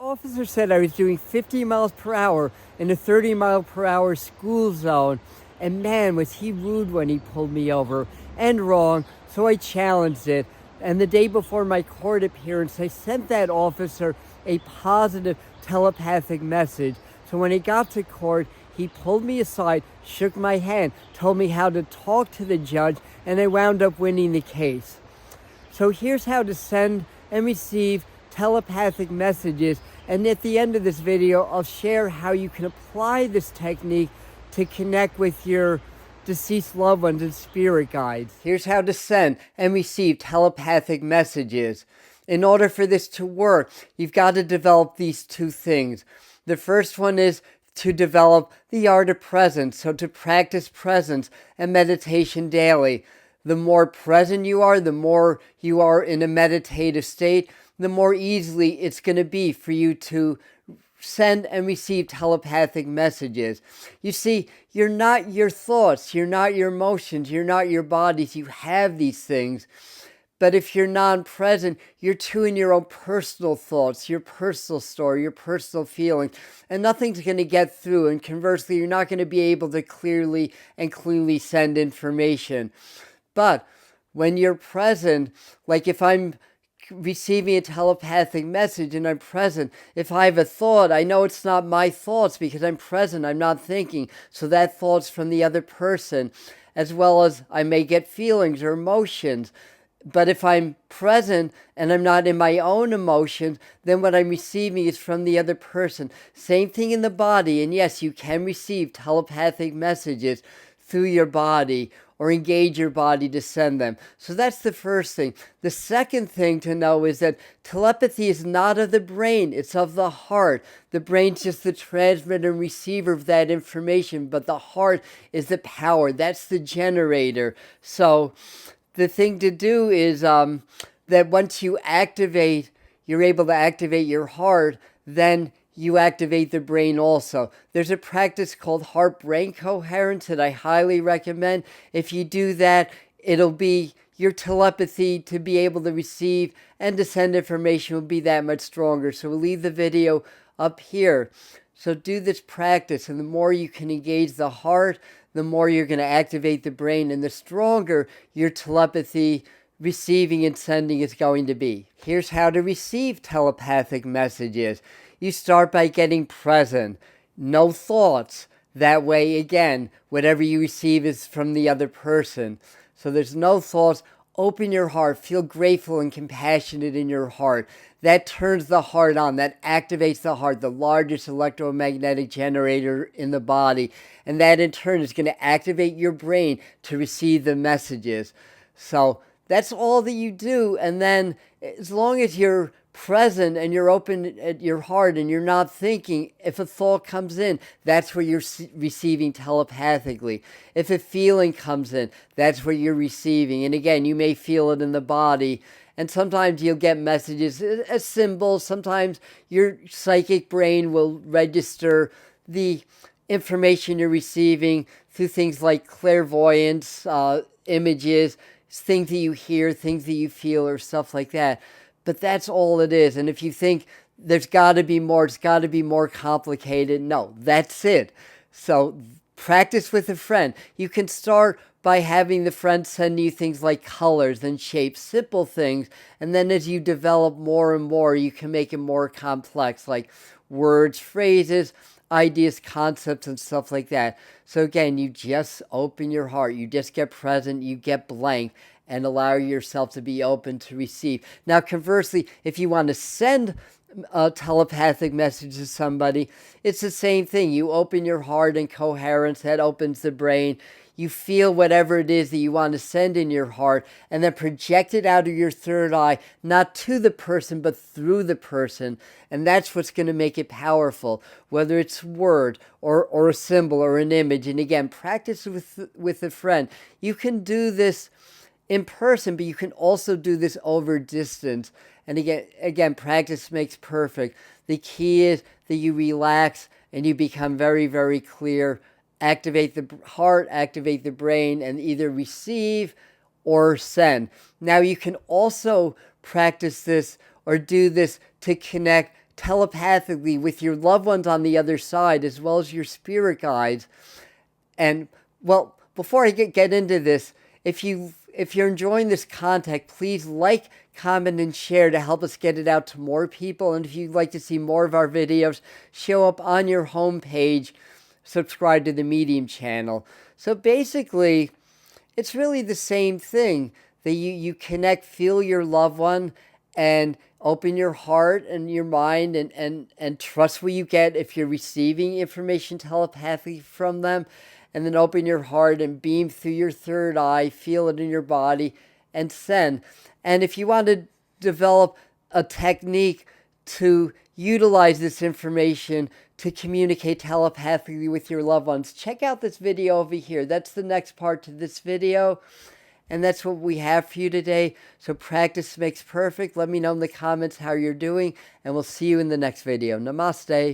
officer said I was doing 50 miles per hour in a 30-mile-per-hour school zone. And man, was he rude when he pulled me over, and wrong, so I challenged it. And the day before my court appearance, I sent that officer a positive telepathic message. So when he got to court, he pulled me aside, shook my hand, told me how to talk to the judge, and I wound up winning the case. So here's how to send and receive telepathic messages. And at the end of this video, I'll share how you can apply this technique to connect with your deceased loved ones and spirit guides. Here's how to send and receive telepathic messages. In order for this to work, you've got to develop these two things. The first one is to develop the art of presence, so to practice presence and meditation daily. The more present you are, the more you are in a meditative state, the more easily it's going to be for you to send and receive telepathic messages. You see, you're not your thoughts, you're not your emotions, you're not your bodies. You have these things. But if you're non-present, you're too in your own personal thoughts, your personal story, your personal feelings, and nothing's going to get through. And conversely, you're not going to be able to clearly and cleanly send information. But when you're present, like if I'm receiving a telepathic message and I'm present, if I have a thought, I know it's not my thoughts because I'm present, I'm not thinking. So that thought's from the other person, as well as I may get feelings or emotions. But if I'm present and I'm not in my own emotions, then what I'm receiving is from the other person. Same thing in the body. And yes, you can receive telepathic messages through your body or engage your body to send them. So that's the first thing. The second thing to know is that telepathy is not of the brain, it's of the heart. The brain's just the transmitter and receiver of that information, but the heart is the power. That's the generator. So the thing to do is that once you activate, you're able to activate your heart, then you activate the brain also. There's a practice called heart-brain coherence that I highly recommend. If you do that, it'll be your telepathy to be able to receive and to send information will be that much stronger. So we'll leave the video up here. So do this practice, and the more you can engage the heart, the more you're going to activate the brain, and the stronger your telepathy receiving and sending is going to be. Here's how to receive telepathic messages. You start by getting present. No thoughts. That way, again, whatever you receive is from the other person. So there's no thoughts. Open your heart. Feel grateful and compassionate in your heart. That turns the heart on. That activates the heart, the largest electromagnetic generator in the body. And that in turn is going to activate your brain to receive the messages. So that's all that you do. And then as long as you're present and you're open at your heart and you're not thinking, if a thought comes in, that's where you're receiving telepathically. If a feeling comes in, that's where you're receiving. And again, you may feel it in the body. And sometimes you'll get messages as symbols. Sometimes your psychic brain will register the information you're receiving through things like clairvoyance, images, things that you hear, things that you feel, or stuff like that. But that's all it is. And if you think there's got to be more, it's got to be more complicated, no, that's it. So practice with a friend. You can start by having the friend send you things like colors and shapes, simple things. And then as you develop more and more, you can make it more complex, like words, phrases, ideas, concepts, and stuff like that. So again, you just open your heart. You just get present. You get blank and allow yourself to be open to receive. Now, conversely, if you want to send a telepathic message to somebody, it's the same thing. You open your heart in coherence. That opens the brain. You feel whatever it is that you want to send in your heart and then project it out of your third eye, not to the person, but through the person. And that's what's going to make it powerful, whether it's word or a symbol or an image. And again, practice with a friend. You can do this in person, but you can also do this over distance. And again, practice makes perfect. The key is that you relax and you become very, very clear. Activate the heart, activate the brain, and either receive or send. Now, you can also practice this or do this to connect telepathically with your loved ones on the other side, as well as your spirit guides. And well, before I get into this, if you're enjoying this content, please like, comment, and share to help us get it out to more people. And if you'd like to see more of our videos show up on your homepage, subscribe to the Medium channel. So basically, it's really the same thing. That you connect, feel your loved one, and open your heart and your mind and trust what you get if you're receiving information telepathically from them. And then open your heart and beam through your third eye, feel it in your body, and send. And if you want to develop a technique to utilize this information to communicate telepathically with your loved ones, check out this video over here. That's the next part to this video. And that's what we have for you today. So practice makes perfect. Let me know in the comments how you're doing, and we'll see you in the next video. Namaste.